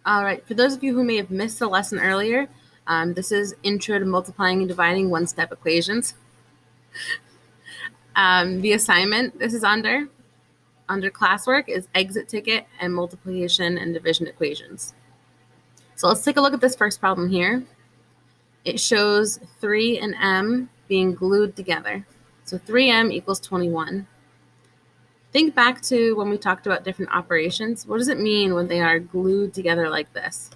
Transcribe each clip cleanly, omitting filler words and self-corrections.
All right, for those of you who may have missed the lesson earlier, this is Intro to Multiplying and Dividing One-Step Equations. The assignment this is under classwork is exit ticket and multiplication and division equations. So let's take a look at this first problem here. It shows 3 and m being glued together. So 3m equals 21. Think back to when we talked about different operations. What does it mean when they are glued together like this?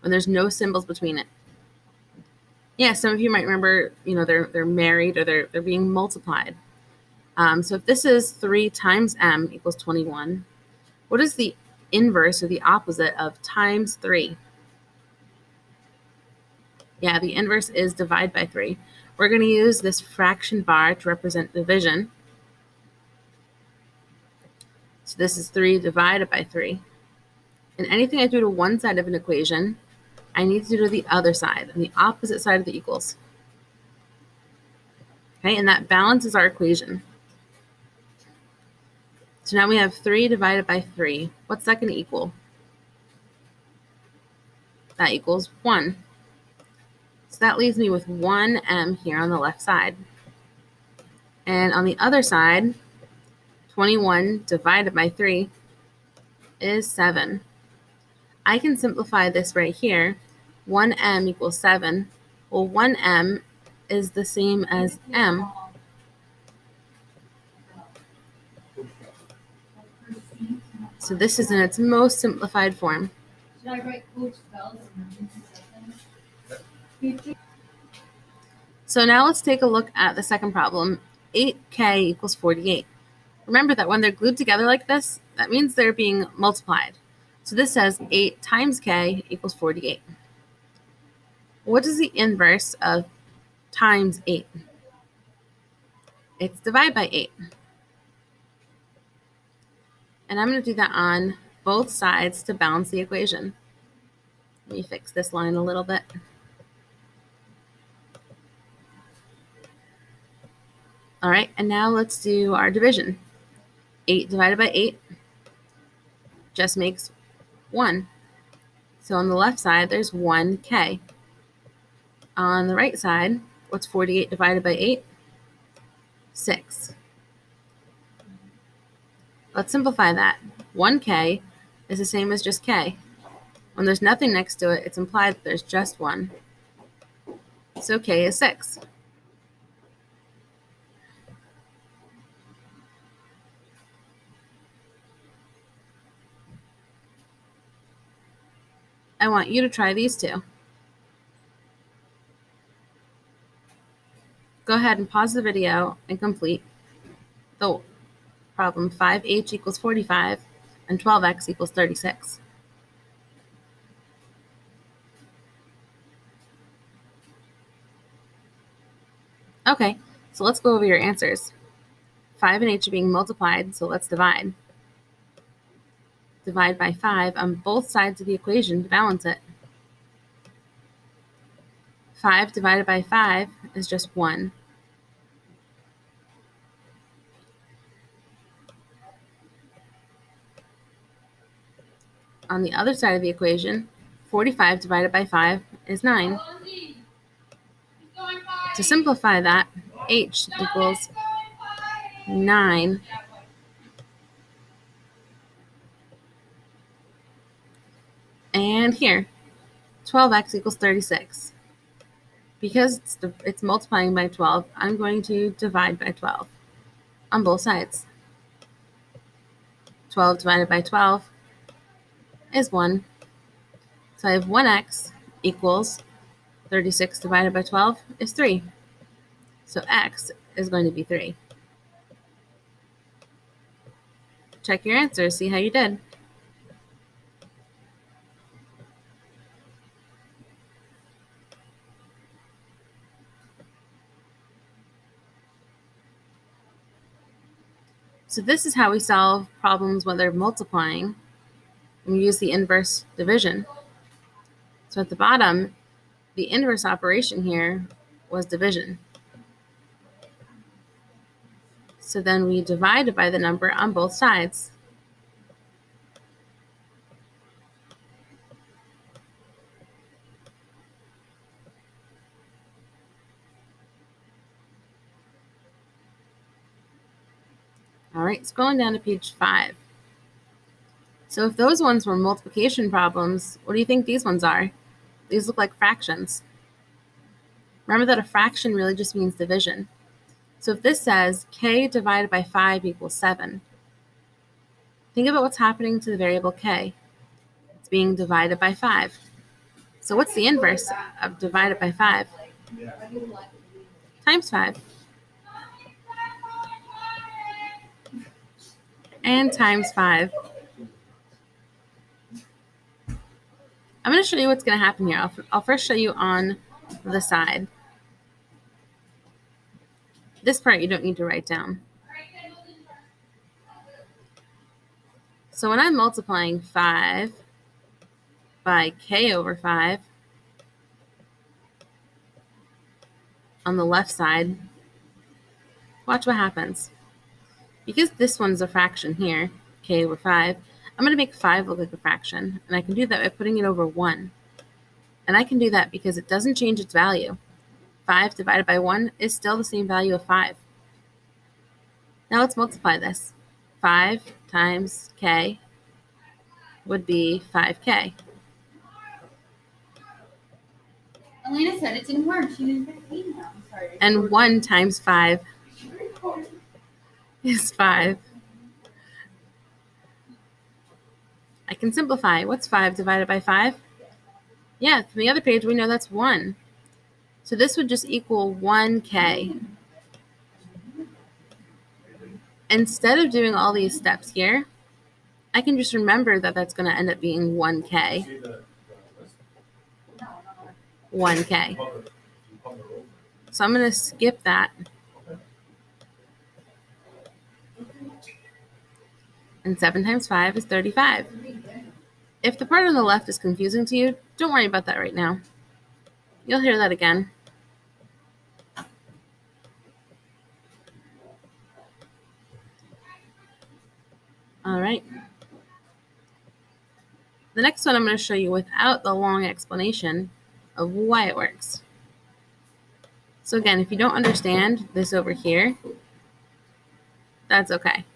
When there's no symbols between it? Yeah, some of you might remember, they're married or they're being multiplied. So if this is 3 times m equals 21, what is the inverse or the opposite of times 3? Yeah, the inverse is divide by 3. We're going to use this fraction bar to represent division. So this is 3 divided by 3. And anything I do to one side of an equation, I need to do to the other side, on the opposite side of the equals. Okay, and that balances our equation. So now we have 3 divided by 3. What's that going to equal? That equals 1. So that leaves me with 1m here on the left side. And on the other side, 21 divided by 3 is 7. I can simplify this right here. 1m equals 7. Well, 1m is the same as m. So this is in its most simplified form. Should I write Coach Bell's? So now let's take a look at the second problem. 8k equals 48. Remember that when they're glued together like this, that means they're being multiplied. So this says 8 times k equals 48. What is the inverse of times 8? It's divide by 8. And I'm going to do that on both sides to balance the equation. Let me fix this line a little bit. All right, and now let's do our division. 8 divided by 8 just makes 1. So on the left side, there's 1k. On the right side, what's 48 divided by 8? 6. Let's simplify that. 1k is the same as just k. When there's nothing next to it, it's implied that there's just 1. So k is 6. I want you to try these two. Go ahead and pause the video and complete the problem. 5h equals 45 and 12x equals 36. Okay, so let's go over your answers. 5 and h are being multiplied, so let's divide. Divide by 5 on both sides of the equation to balance it. 5 divided by 5 is just 1. On the other side of the equation, 45 divided by 5 is 9. To simplify that, h equals 9. And here, 12x equals 36. Because it's multiplying by 12, I'm going to divide by 12 on both sides. 12 divided by 12 is 1. So I have 1x equals 36 divided by 12 is 3. So x is going to be 3. Check your answers, see how you did. So this is how we solve problems when they're multiplying. We use the inverse division. So at the bottom, the inverse operation here was division. So then we divided by the number on both sides. All right, scrolling down to page 5. So if those ones were multiplication problems, what do you think these ones are? These look like fractions. Remember that a fraction really just means division. So if this says k divided by 5 equals 7, think about what's happening to the variable k. It's being divided by 5. So what's the inverse of divided by 5? Times 5. And times 5. I'm going to show you what's going to happen here. I'll first show you on the side. This part you don't need to write down. So when I'm multiplying 5 by k over 5 on the left side, watch what happens. Because this one's a fraction here, k over 5, I'm going to make 5 look like a fraction, and I can do that by putting it over 1. And I can do that because it doesn't change its value. 5 divided by 1 is still the same value of 5. Now let's multiply this. 5 times k would be 5k. Elena said it didn't work. She didn't get the email. I'm sorry. And 1 times 5 is 5. I can simplify. What's 5 divided by 5? Yeah, from the other page, we know that's 1. So this would just equal 1k. Instead of doing all these steps here, I can just remember that that's going to end up being 1k. 1k. So I'm going to skip that. And 7 times 5 is 35. If the part on the left is confusing to you, don't worry about that right now. You'll hear that again. All right. The next one I'm going to show you without the long explanation of why it works. So again, if you don't understand this over here, that's okay.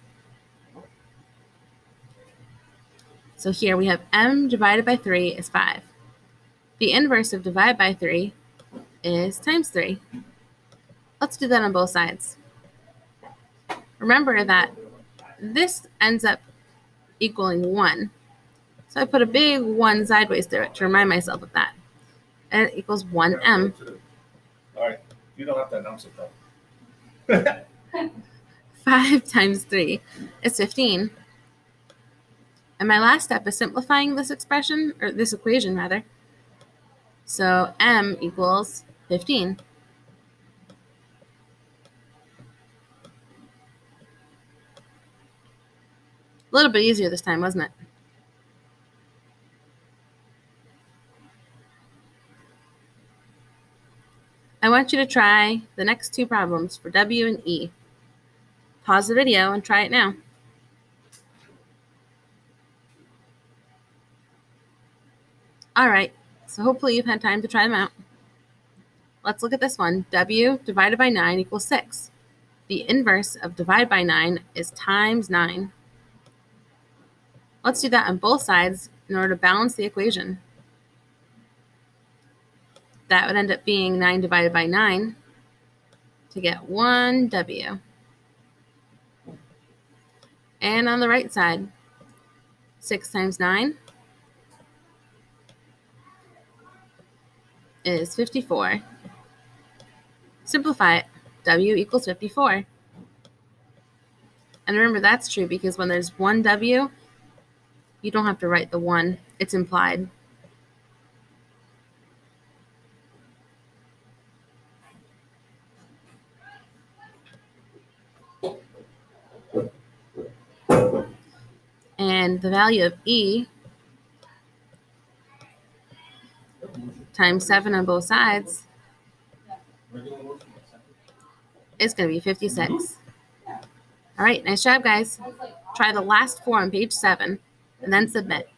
So here we have m divided by 3 is 5. The inverse of divide by 3 is times 3. Let's do that on both sides. Remember that this ends up equaling 1. So I put a big 1 sideways through it to remind myself of that. And it equals 1m. All right. You don't have to announce it though. 5 times 3 is 15. And my last step is simplifying this expression, or this equation rather. So m equals 15. A little bit easier this time, wasn't it? I want you to try the next 2 problems for W and E. Pause the video and try it now. All right, so hopefully you've had time to try them out. Let's look at this one. W divided by 9 equals 6. The inverse of divide by 9 is times 9. Let's do that on both sides in order to balance the equation. That would end up being 9 divided by 9 to get 1W. And on the right side, 6 times 9 is 54. Simplify it. W equals 54. And remember, that's true because when there's 1W, you don't have to write the 1. It's implied. And the value of E times 7 on both sides is going to be 56. All right, nice job, guys. Try the last 4 on page 7 and then submit.